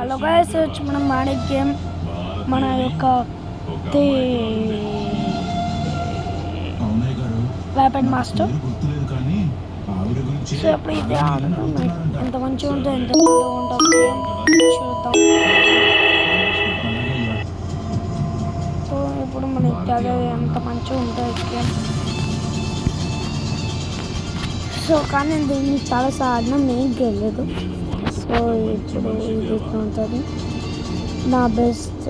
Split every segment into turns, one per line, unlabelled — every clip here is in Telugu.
హలో గైస్, వచ్చి మనం ఆడే గేమ్ మన యొక్క వెపన్ మాస్టర్. సో ఇప్పుడు ఇది ఆడుతున్నాం. ఎంత మంచిగా ఉంటుంది, ఎంత ఉంటుంది చూద్దాం. సో ఇప్పుడు మనకి అదే ఎంత మంచిగా ఉంటుంది గేమ్. సో కానీ దీన్ని చాలాసార్లు ఆడినా నేను గెలలేదు. సో ఇప్పుడు ఇది ఉంటుంది. నా బెస్ట్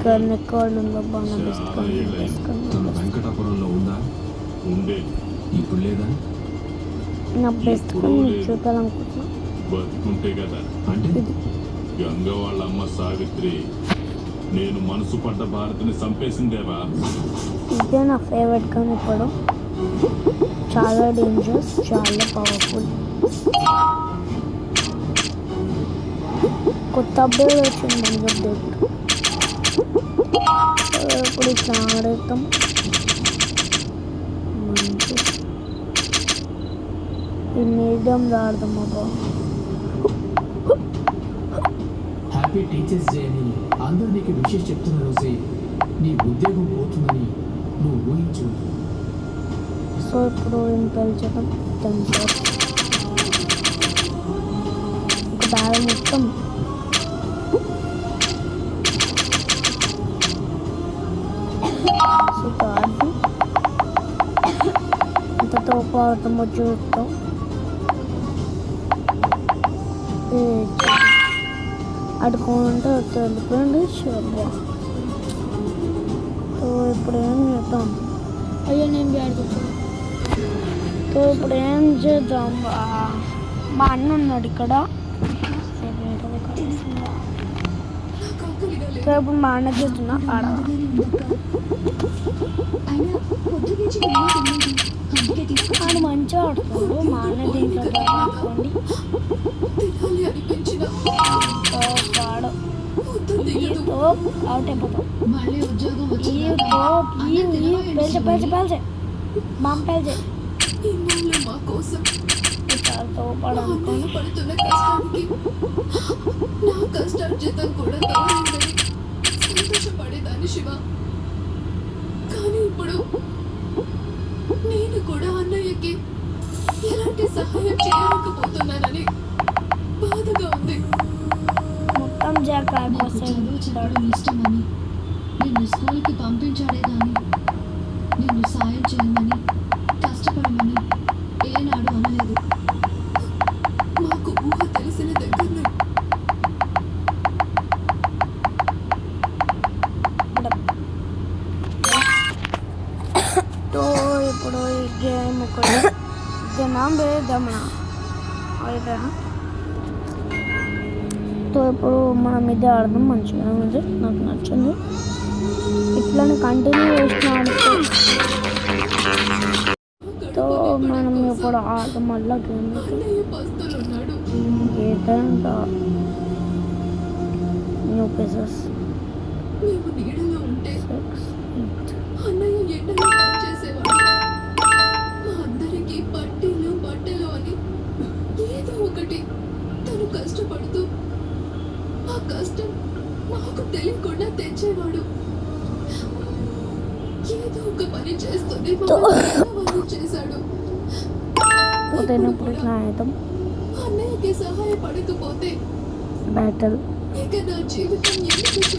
గన్ ఎక్కడ ఉందో నా బెస్ట్ గన్ నా బెస్ట్ గన్ చూడాలనుకుంటున్నా.
గంగ వాళ్ళ అమ్మ సావిత్రి నేను మనసు పడ్డ భారతిని చంపేసిందేవా.
ఇదే నా ఫేవరెట్ గన్. ఇప్పుడు చాలా డేంజరస్, చాలా పవర్ఫుల్. కొత్త అప్డేట్ వచ్చింది. అప్డేట్ ఇప్పుడు ఇట్లా ఆడేద్దాం. మంచి ఈ మీడియం ఆడదాం. అబ్బా
హ్యాపీ టీచర్స్ డే అని అందరూ నీకు విషయం చెప్తున్న రోజే నీ ఉద్యోగం పోతుందని నువ్వు ఊహించు.
సో ఇప్పుడు ఏం పెంచడం ఒక బ్యాగ్ మొత్తం ఎంతతో పాడతామో చూస్తాం. అడుకుంటే వెళ్ళిపోయింది. శోభ. సో ఇప్పుడు ఏం చేద్దాం? అయ్యో నేను ఆడుకుంటాను. సో ఇప్పుడు ఏం చేద్దాం? మా అన్న ఉన్నాడు ఇక్కడ. సో ఇప్పుడు మా అన్న చేస్తున్నా ఆడ. ఆడు మంచిగా ఆడుతున్నాడు. మా అన్న దీంట్లో ఆడుకోండి. ఈతో అవుట్ అయిపోతాం. పేల్చే పేల్చే పేల్చే మా పేల్చే
సంతోషపడేదాన్ని శివ. కానీ ఇప్పుడు నేను కూడా అన్నయ్యకి ఎలాంటి సహాయం చేయలేకపోతున్నానని బాధగా ఉంది.
మొత్తం
చదవడం ఇష్టమని నిన్ను స్కూల్కి పంపించాడే కానీ నిన్ను సాయం చేయమని కష్టపడమని ఏనాడు అనలేదు. మాకు ఊహ తెలిసిన దగ్గరనే
ఇప్పుడు ఈ గేమ్ ఒకటి జనం వేద్దామా అయితే. సో ఇప్పుడు మనం ఇది ఆడదాం. మంచిగా ఉంది, నాకు నచ్చింది. ఇట్లానే కంటిన్యూ చేసిన ఆడుతూ. సో మనం ఇప్పుడు ఆడదాం మళ్ళీ గేమ్. ఏదైనా న్యూ పీసెస్
బట్టలు బట్టలు అని ఏదో ఒకటి తను కష్టపడుతూ ఆ కష్టం మాకు తెలియకుండా తెచ్చేవాడు. ఏదో ఒక పని చేస్తుంది చేశాడు. అన్నయ్యకి సహాయపడకపోతే
బ్యాటల్
ఇక నా జీవితం ఎందుకు?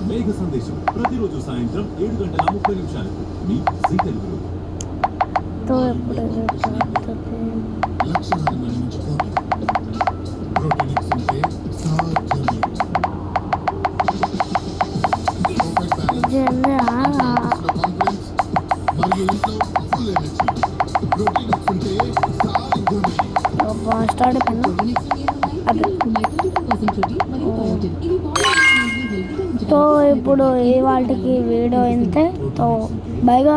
మేఘ సందేశం ప్రతిరోజు సాయంత్రం 7:30 మీ జీ తెలుగులో.
జల్దీ థర్డ్ పెన్ అదే. తో ఇప్పుడు ఈ వాటికి వీడియో అయితే తో బైగా